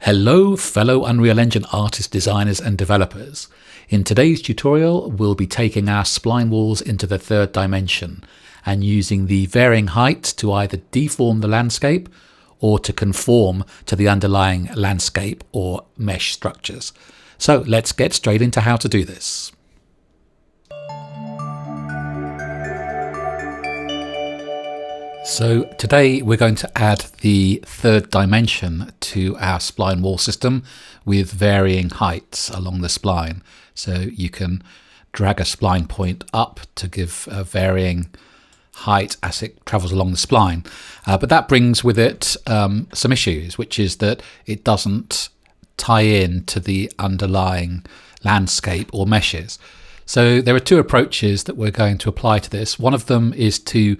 Hello fellow Unreal Engine artists, designers and developers. In today's tutorial we'll be taking our spline walls into the third dimension and using the varying height to either deform the landscape or to conform to the underlying landscape or mesh structures. So let's get straight into how to do this. So today we're going to add the third dimension to our spline wall system with varying heights along the spline. So you can drag a spline point up to give a varying height as it travels along the spline. But that brings with it some issues, which is that it doesn't tie in to the underlying landscape or meshes. So there are two approaches that we're going to apply to this. One of them is to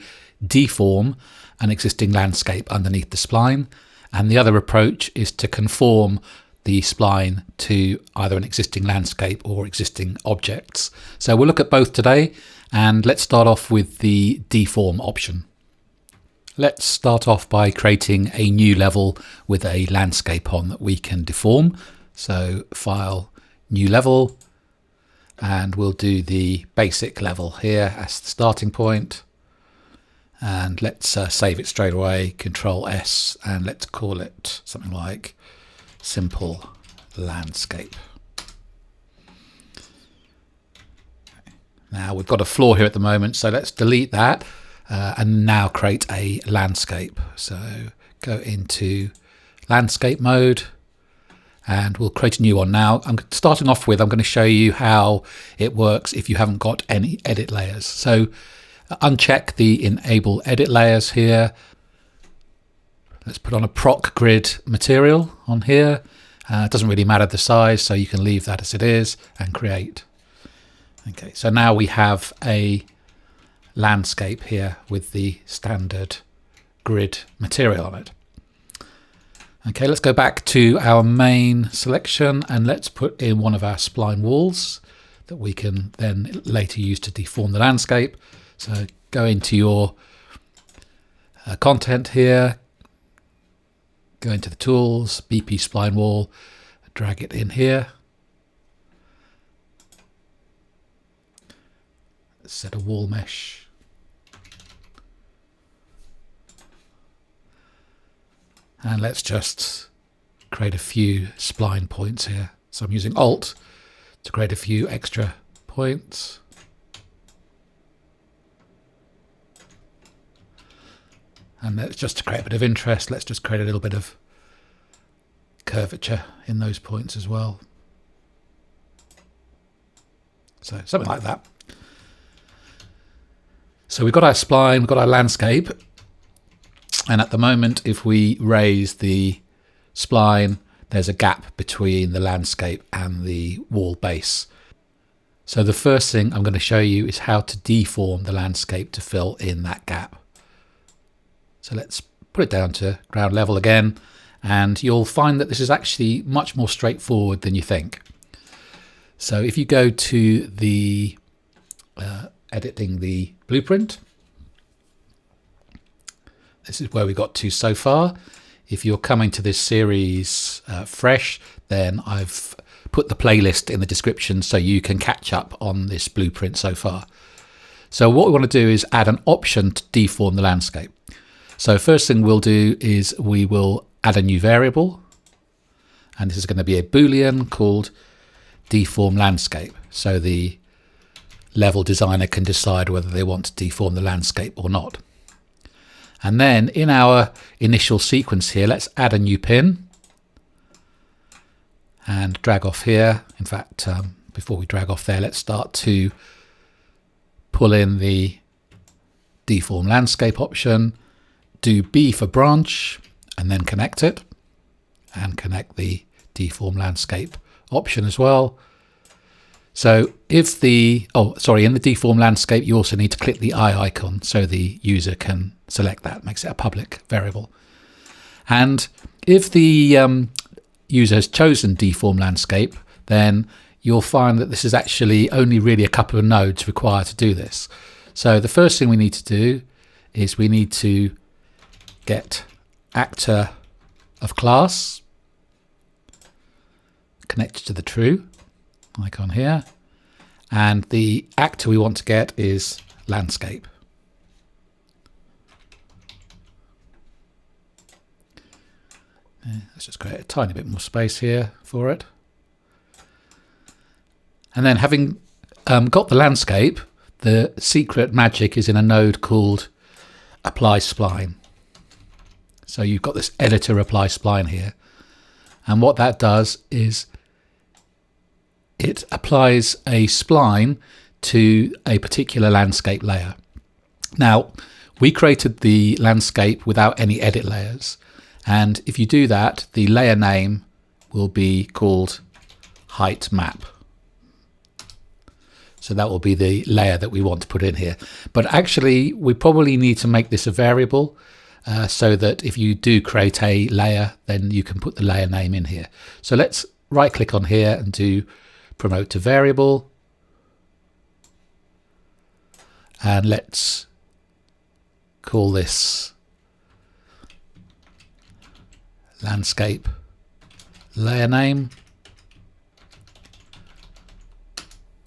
deform an existing landscape underneath the spline, and the other approach is to conform the spline to either an existing landscape or existing objects. So we'll look at both today, and let's start off with the deform option. Let's start off by creating a new level with a landscape on that we can deform. So File, New Level, and we'll do the basic level here as the starting point. And let's save it straight away, Control S, and let's call it something like Simple Landscape. Now we've got a floor here at the moment, so let's delete that and now create a landscape. So go into landscape mode and we'll create a new one. Now I'm starting off with, I'm going to show you how it works if you haven't got any edit layers. So uncheck the enable edit layers here. Let's put on a proc grid material on here. It doesn't really matter the size, so you can leave that as it is and create. Okay, so now we have a landscape here with the standard grid material on it. Okay, let's go back to our main selection and let's put in one of our spline walls that we can then later use to deform the landscape. So go into your content here, go into the tools, BP spline wall, drag it in here. Set a wall mesh. And let's just create a few spline points here. So I'm using Alt to create a few extra points. And let's just to create a bit of interest, let's just create a little bit of curvature in those points as well. So something like that. So we've got our spline, we've got our landscape. And at the moment, if we raise the spline, there's a gap between the landscape and the wall base. So the first thing I'm going to show you is how to deform the landscape to fill in that gap. So let's put it down to ground level again, and you'll find that this is actually much more straightforward than you think. So if you go to the editing the blueprint, this is where we got to so far. If you're coming to this series fresh, then I've put the playlist in the description so you can catch up on this blueprint so far. So what we want to do is add an option to deform the landscape. So first thing we'll do is we will add a new variable, and this is going to be a Boolean called Deform Landscape. So the level designer can decide whether they want to deform the landscape or not. And then in our initial sequence here, let's add a new pin and drag off here. In fact, before we drag off there, let's start to pull in the Deform Landscape option. Do B for branch and then connect it, and connect the Deform Landscape option as well. So if the, in the Deform Landscape, you also need to click the eye icon so the user can select that, makes it a public variable. And if the user has chosen Deform Landscape, then you'll find that this is actually only really a couple of nodes required to do this. So the first thing we need to do is we need to get actor of class, connected to the true icon here. And the actor we want to get is landscape. Let's just create a tiny bit more space here for it. And then having got the landscape, the secret magic is in a node called apply spline. So you've got this editor apply spline here. And what that does is it applies a spline to a particular landscape layer. Now, we created the landscape without any edit layers. And if you do that, the layer name will be called height map. So that will be the layer that we want to put in here. But actually, we probably need to make this a variable so that if you do create a layer, then you can put the layer name in here. So let's right click on here and do promote to variable. And let's call this landscape layer name,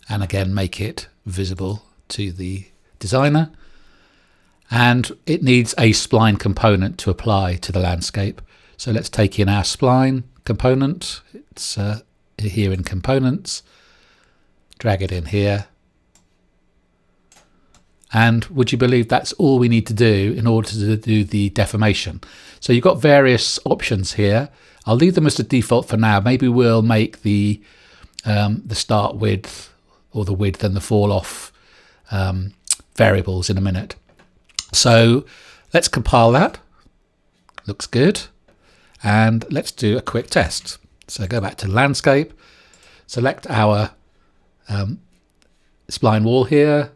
and again make it visible to the designer. And it needs a spline component to apply to the landscape. So let's take in our spline component. It's here in components, drag it in here. And would you believe that's all we need to do in order to do the deformation? So you've got various options here. I'll leave them as the default for now. Maybe we'll make the start width or the width and the fall off variables in a minute. So let's compile that. Looks good. And let's do a quick test. So go back to landscape, select our spline wall here.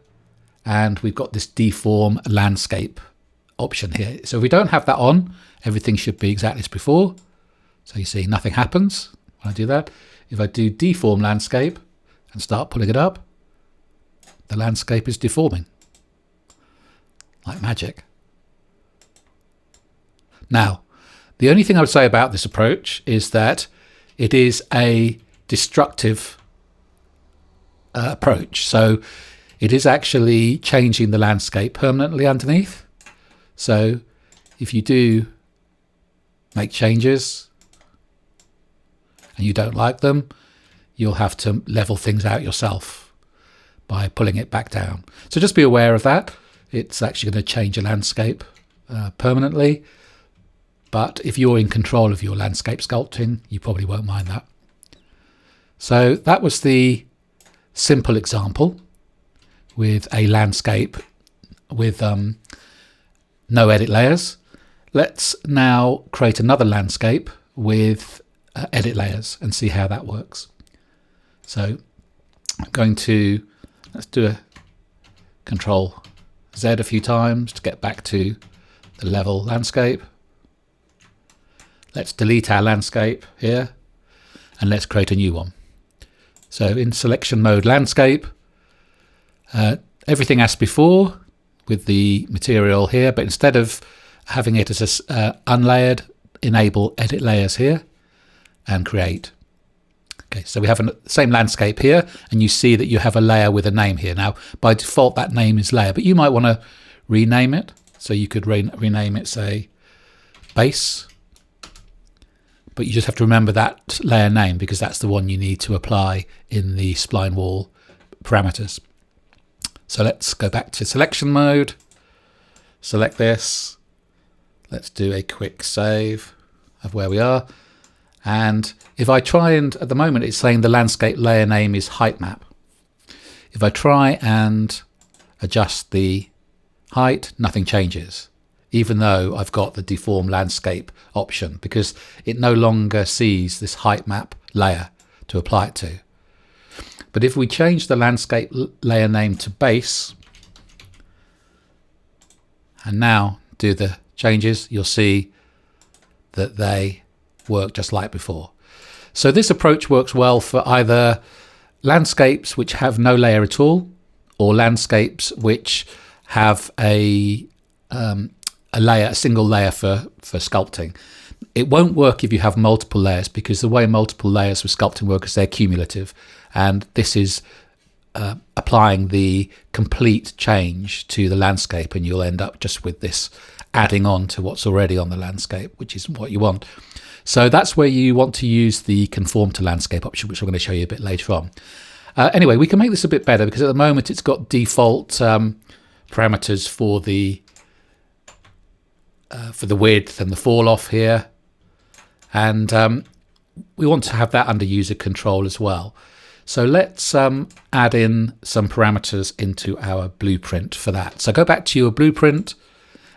And we've got this deform landscape option here. So if we don't have that on, everything should be exactly as before. So you see nothing happens when I do that. If I do deform landscape and start pulling it up, the landscape is deforming like magic. Now, the only thing I would say about this approach is that it is a destructive approach. So it is actually changing the landscape permanently underneath. So if you do make changes and you don't like them, you'll have to level things out yourself by pulling it back down. So just be aware of that. It's actually going to change a landscape permanently. But if you're in control of your landscape sculpting, you probably won't mind that. So that was the simple example with a landscape with no edit layers. Let's now create another landscape with edit layers and see how that works. So I'm going to, let's do a Control Z a few times to get back to the level landscape. Let's delete our landscape here and let's create a new one. So in selection mode landscape, everything as before with the material here, but instead of having it as unlayered, enable edit layers here and create. Okay, so we have the same landscape here, and you see that you have a layer with a name here. Now, by default, that name is layer, but you might want to rename it. So you could rename it, say, base. But you just have to remember that layer name because that's the one you need to apply in the spline wall parameters. So let's go back to selection mode, select this. Let's do a quick save of where we are. And if I try and, at the moment it's saying the landscape layer name is height map. If I try and adjust the height, nothing changes, even though I've got the deform landscape option, because it no longer sees this height map layer to apply it to. But if we change the landscape layer name to base and now do the changes, you'll see that they work just like before. So this approach works well for either landscapes which have no layer at all, or landscapes which have a single layer for sculpting. It won't work if you have multiple layers, because the way multiple layers with sculpting work is they're cumulative, and this is applying the complete change to the landscape, and you'll end up just with this adding on to what's already on the landscape, which is what you want. So that's where you want to use the Conform to Landscape option, which I'm going to show you a bit later on. Anyway, we can make this a bit better, because at the moment it's got default parameters for the width and the fall off here, and we want to have that under user control as well. So let's add in some parameters into our blueprint for that. So go back to your blueprint,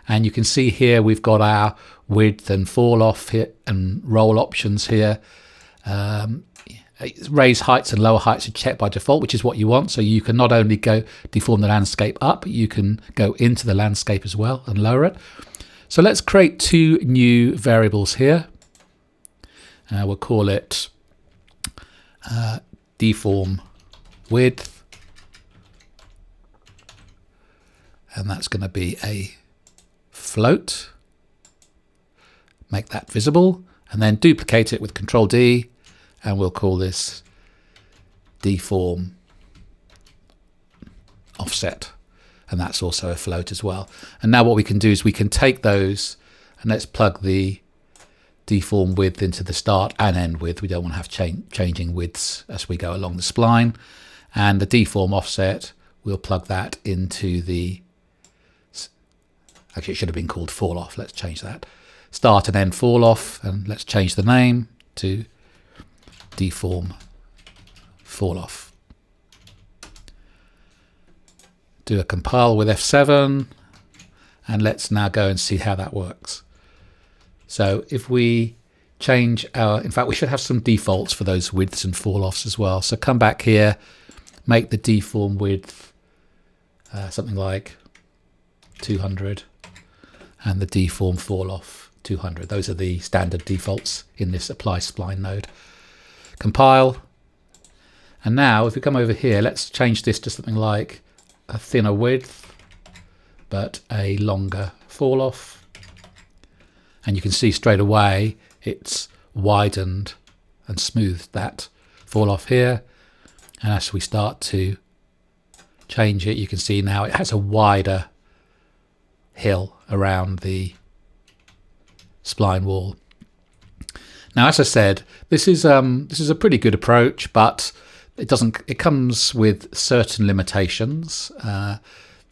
and you can see here we've got our width and fall off here and roll options here. Raise heights and lower heights are checked by default, which is what you want. So you can not only go deform the landscape up, but you can go into the landscape as well and lower it. So let's create two new variables here. We'll call it deform width, and that's going to be a float. Make that visible, and then duplicate it with Control D, and we'll call this deform offset, and that's also a float as well. And now what we can do is we can take those, and let's plug the deform width into the start and end width. We don't want to have changing widths as we go along the spline. And the deform offset, we'll plug that into the, actually it should have been called fall off. Let's change that. Start and end fall off, and let's change the name to deform fall off. Do a compile with F7, and let's now go and see how that works. So if we change our, in fact we should have some defaults for those widths and fall offs as well. So come back here, make the deform width something like 200, and the deform fall off 200. Those are the standard defaults in this apply spline node. Compile, and now if we come over here, let's change this to something like a thinner width but a longer fall off, and you can see straight away it's widened and smoothed that fall off here. And as we start to change it, you can see now it has a wider hill around the spline wall. Now, as I said, this is a pretty good approach, but it comes with certain limitations.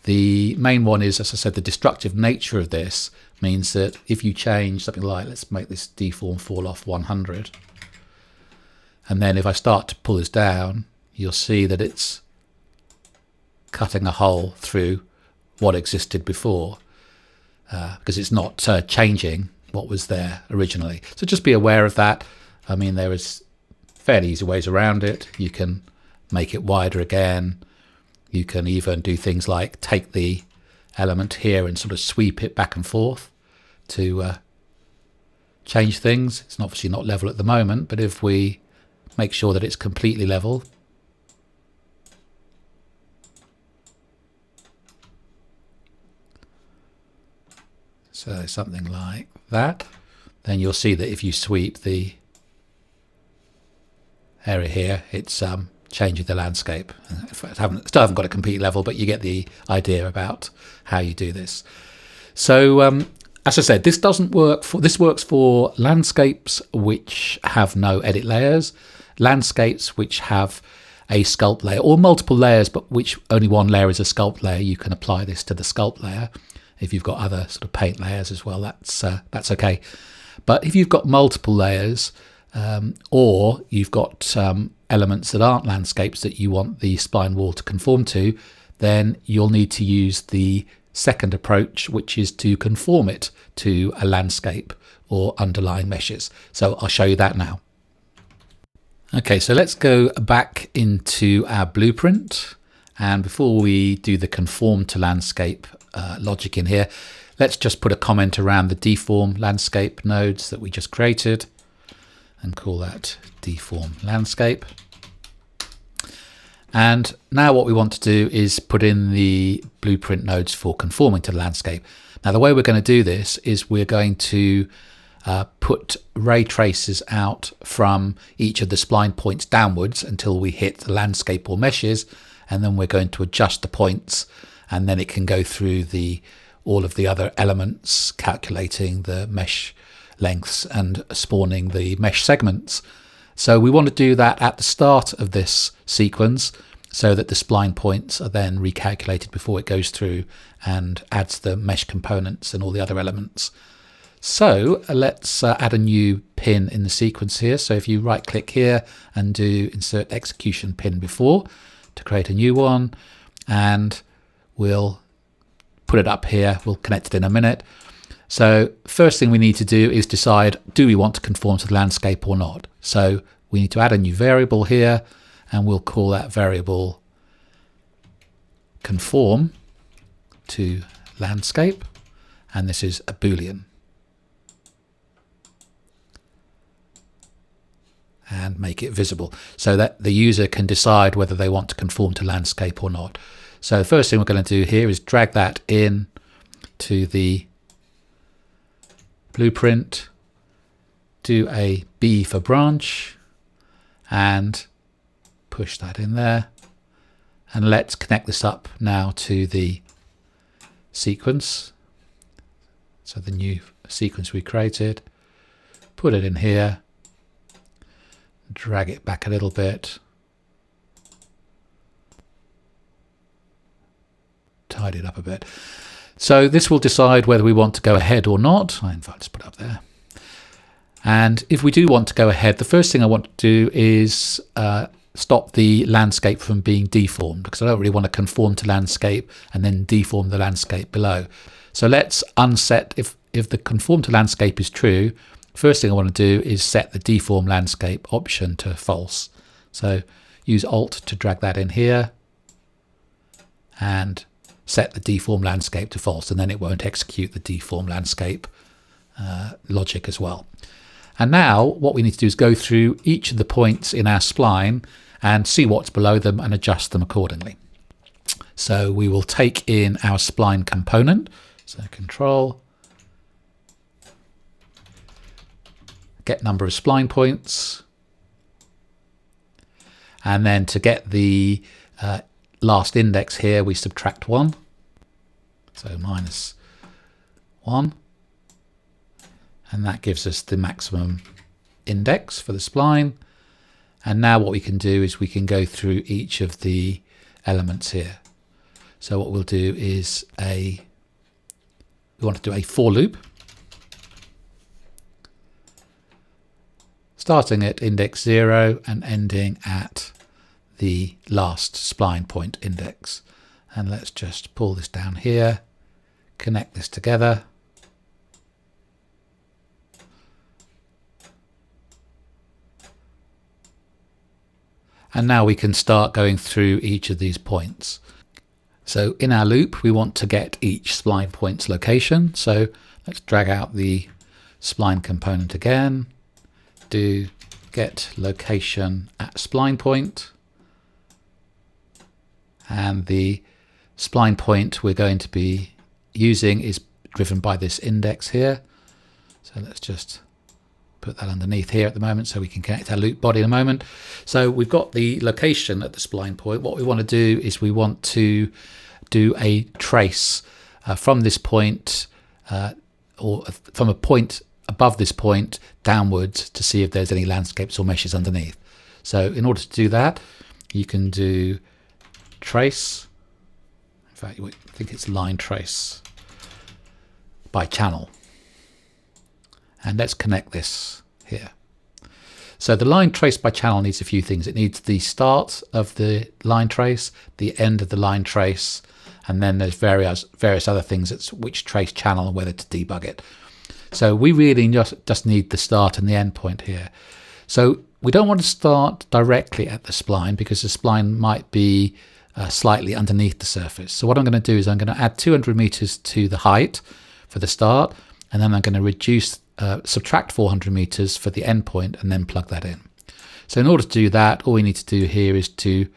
The main one is, as I said, the destructive nature of this means that if you change something like, let's make this deform fall off 100, and then if I start to pull this down, you'll see that it's cutting a hole through what existed before, because it's not changing what was there originally. So just be aware of that. I mean, there is fairly easy ways around it. You can make it wider again. You can even do things like take the element here and sort of sweep it back and forth to change things. It's obviously not level at the moment, but if we make sure that it's completely level, so something like that, then you'll see that if you sweep the area here, it's changing the landscape. Still haven't got a complete level, but you get the idea about how you do this. So as I said, this works for landscapes which have no edit layers, landscapes which have a sculpt layer, or multiple layers but which only one layer is a sculpt layer. You can apply this to the sculpt layer. If you've got other sort of paint layers as well, that's okay. But if you've got multiple layers, or you've got elements that aren't landscapes that you want the spline wall to conform to, then you'll need to use the second approach, which is to conform it to a landscape or underlying meshes. So I'll show you that now. Okay, so let's go back into our blueprint, and before we do the conform to landscape logic in here, let's just put a comment around the deform landscape nodes that we just created and call that deform landscape. And now what we want to do is put in the blueprint nodes for conforming to the landscape. Now the way we're going to do this is we're going to put ray traces out from each of the spline points downwards until we hit the landscape or meshes, and then we're going to adjust the points, and then it can go through all of the other elements, calculating the mesh lengths and spawning the mesh segments. So we want to do that at the start of this sequence so that the spline points are then recalculated before it goes through and adds the mesh components and all the other elements. So let's add a new pin in the sequence here. So if you right click here and do insert execution pin before to create a new one, and we'll put it up here, we'll connect it in a minute. So first thing we need to do is decide, do we want to conform to the landscape or not? So we need to add a new variable here, and we'll call that variable conform to landscape, and this is a Boolean. And make it visible so that the user can decide whether they want to conform to landscape or not. So the first thing we're going to do here is drag that in to the blueprint, do a B for branch, and push that in there. And let's connect this up now to the sequence. So the new sequence we created, put it in here, drag it back a little bit, tidy it up a bit. So this will decide whether we want to go ahead or not. In fact, let's put it up there. And if we do want to go ahead, the first thing I want to do is stop the landscape from being deformed, because I don't really want to conform to landscape and then deform the landscape below. So let's unset, if the conform to landscape is true, first thing I want to do is set the deform landscape option to false. So use Alt to drag that in here and set the deform landscape to false, and then it won't execute the deform landscape logic as well. And now what we need to do is go through each of the points in our spline and see what's below them and adjust them accordingly. So we will take in our spline component, so Control, get number of spline points, and then to get the last index here we subtract 1, so -1, and that gives us the maximum index for the spline. And now what we can do is we can go through each of the elements here. So what we'll do is we want to do a for loop, starting at index 0 and ending at the last spline point index. And let's just pull this down here, connect this together. And now we can start going through each of these points. So in our loop, we want to get each spline point's location. So let's drag out the spline component again, do get location at spline point, and the spline point we're going to be using is driven by this index here. So let's just put that underneath here at the moment so we can connect our loop body in a moment. So we've got the location at the spline point. What we want to do is we want to do a trace from this point or from a point above this point downwards to see if there's any landscapes or meshes underneath. So in order to do that, you can do trace. In fact, I think it's line trace by channel. And let's connect this here. So the line trace by channel needs a few things. It needs the start of the line trace, the end of the line trace, and then there's various other things that's which trace channel and whether to debug it. So we really just need the start and the end point here. So we don't want to start directly at the spline because the spline might be slightly underneath the surface. So what I'm going to do is I'm going to add 200 meters to the height for the start, and then I'm going to subtract 400 meters for the end point and then plug that in. So in order to do that, all we need to do here is to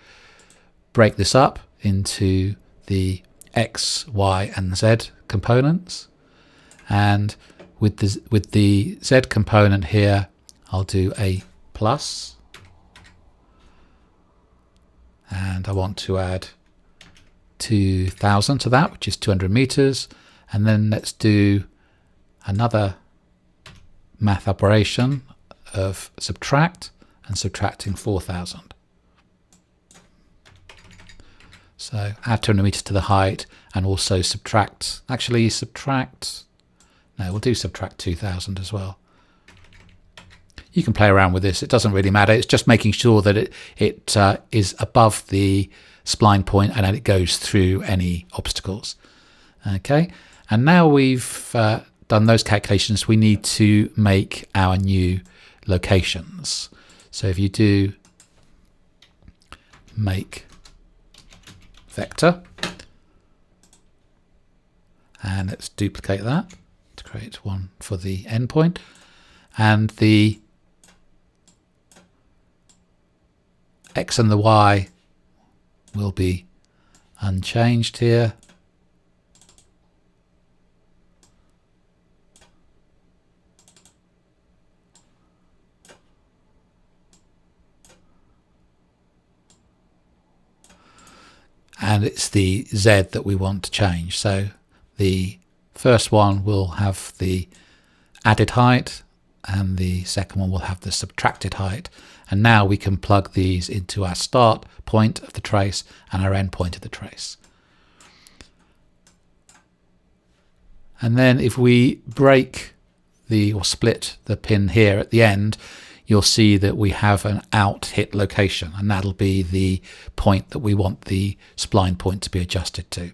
break this up into the X, Y, and Z components. And with the Z component here, I'll do a plus, and I want to add 2,000 to that, which is 200 meters. And then let's do another math operation of subtract, and subtracting 4,000. So add 200 meters to the height, and also subtract, no, we'll do subtract 2,000 as well. You can play around with this, it doesn't really matter. It's just making sure that it is above the spline point and that it goes through any obstacles. Okay, and now we've done those calculations, we need to make our new locations. So if you do make vector, and let's duplicate that to create one for the endpoint, and the X and the Y will be unchanged here. And it's the Z that we want to change. So the first one will have the added height, and the second one will have the subtracted height. And now we can plug these into our start point of the trace and our end point of the trace. And then if we break or split the pin here at the end, you'll see that we have an out hit location, and that'll be the point that we want the spline point to be adjusted to.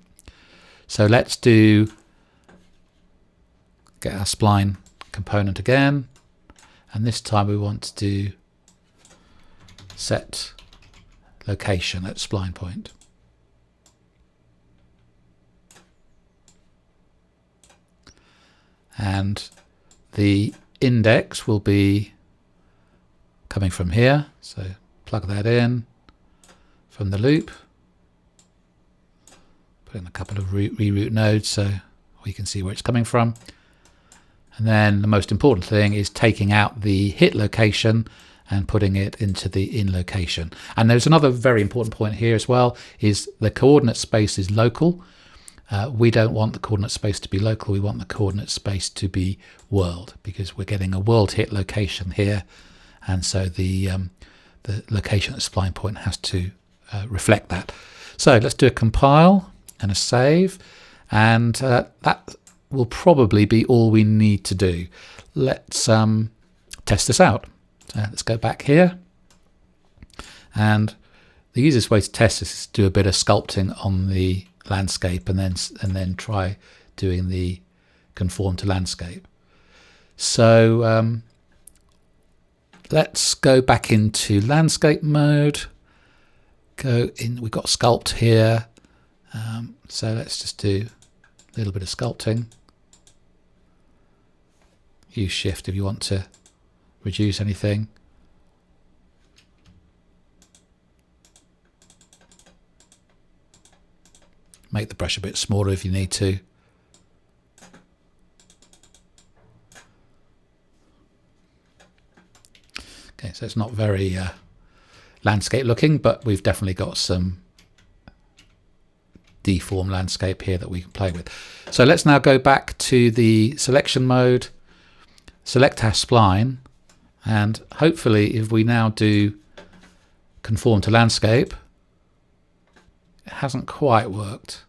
So let's get our spline component again, and this time we want to do set location at spline point. And the index will be coming from here, so plug that in from the loop, put in a couple of reroute nodes so we can see where it's coming from. And then the most important thing is taking out the hit location and putting it into the in location. And there's another very important point here as well, is the coordinate space is local. We don't want the coordinate space to be local, we want the coordinate space to be world, because we're getting a world hit location here. And so the location at the spline point has to reflect that. So let's do a compile and a save, and that will probably be all we need to do. Let's test this out. So let's go back here, and the easiest way to test this is to do a bit of sculpting on the landscape, and then try doing the conform to landscape. So let's go back into landscape mode. Go in, we've got sculpt here. So let's just do a little bit of sculpting. Use shift if you want to reduce anything. Make the brush a bit smaller if you need to. Okay, so it's not very landscape looking, but we've definitely got some deform landscape here that we can play with. So let's now go back to the selection mode, select our spline, and hopefully if we now do conform to landscape, it hasn't quite worked.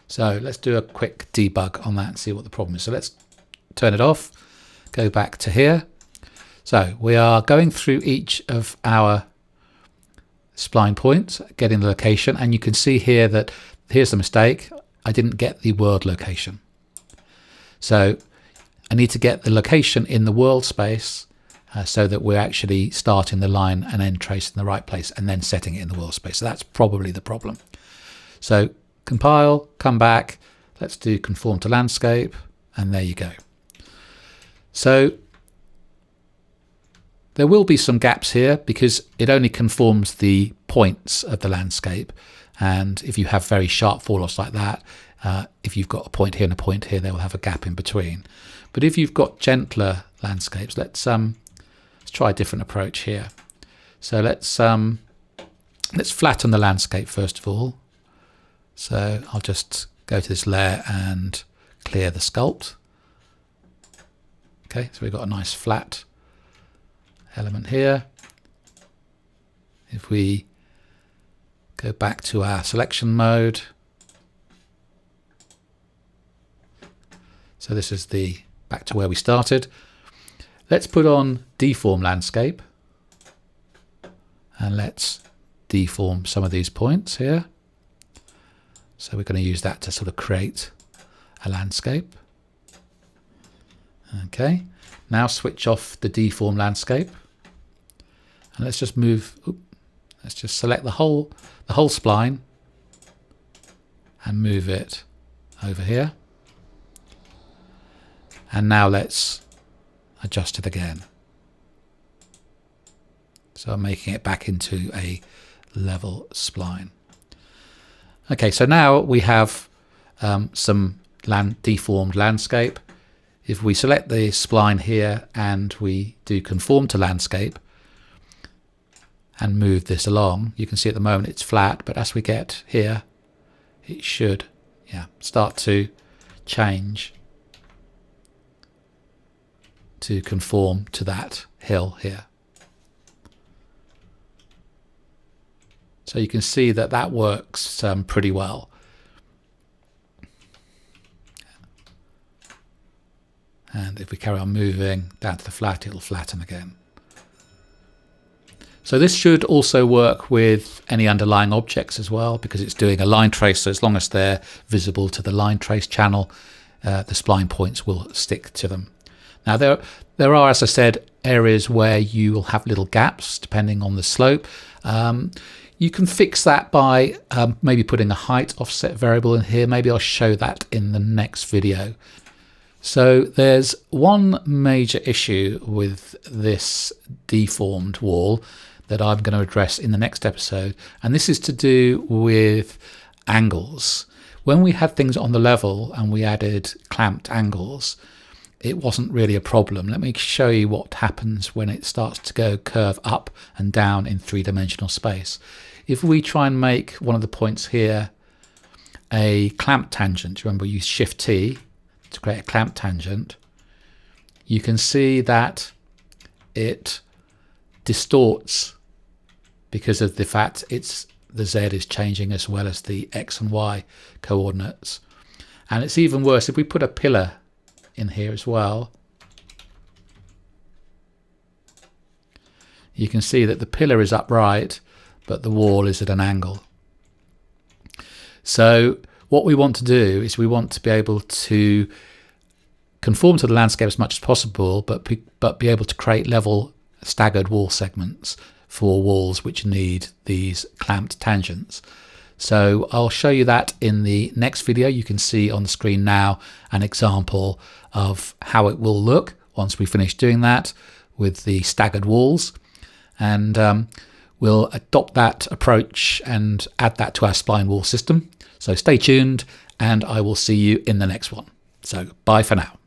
So let's do a quick debug on that and see what the problem is. So let's turn it off, go back to here. So we are going through each of our spline points, getting the location, and you can see here that here's the mistake. I didn't get the world location. So I need to get the location in the world space so that we're actually starting the line and then tracing the right place and then setting it in the world space. So that's probably the problem. So compile, come back, let's do conform to landscape, and there you go. So there will be some gaps here because it only conforms the points of the landscape, and if you have very sharp fall-offs like that, If you've got a point here and a point here, they will have a gap in between. But if you've got gentler landscapes, let's try a different approach here. So let's flatten the landscape first of all. So I'll just go to this layer and clear the sculpt. Okay, so we've got a nice flat element here. If we go back to our selection mode, so this is back to where we started. Let's put on Deform Landscape and let's deform some of these points here. So we're going to use that to sort of create a landscape. Okay, now switch off the Deform Landscape and let's just let's just select the whole spline and move it over here. And now let's adjust it again. So I'm making it back into a level spline. Okay, so now we have some deformed landscape. If we select the spline here and we do Conform to Landscape and move this along, you can see at the moment it's flat, but as we get here, it should start to change to conform to that hill here. So you can see that that works pretty well. And if we carry on moving down to the flat, it'll flatten again. So this should also work with any underlying objects as well, because it's doing a line trace. So as long as they're visible to the line trace channel, the spline points will stick to them. Now there are, as I said, areas where you will have little gaps depending on the slope. You can fix that by maybe putting a height offset variable in here. Maybe I'll show that in the next video. So there's one major issue with this deformed wall that I'm going to address in the next episode, and this is to do with angles. When we had things on the level and we added clamped angles, it wasn't really a problem. Let me show you what happens when it starts to curve up and down in three-dimensional space. If we try and make one of the points here a clamp tangent, remember we use Shift T to create a clamp tangent, you can see that it distorts because of the fact the Z is changing as well as the X and Y coordinates. And it's even worse if we put a pillar in here as well. You can see that the pillar is upright, but the wall is at an angle. So what we want to do is we want to be able to conform to the landscape as much as possible, but be able to create level staggered wall segments for walls which need these clamped tangents. So I'll show you that in the next video. You can see on the screen now an example of how it will look once we finish doing that with the staggered walls. And we'll adopt that approach and add that to our spline wall system. So stay tuned and I will see you in the next one. So bye for now.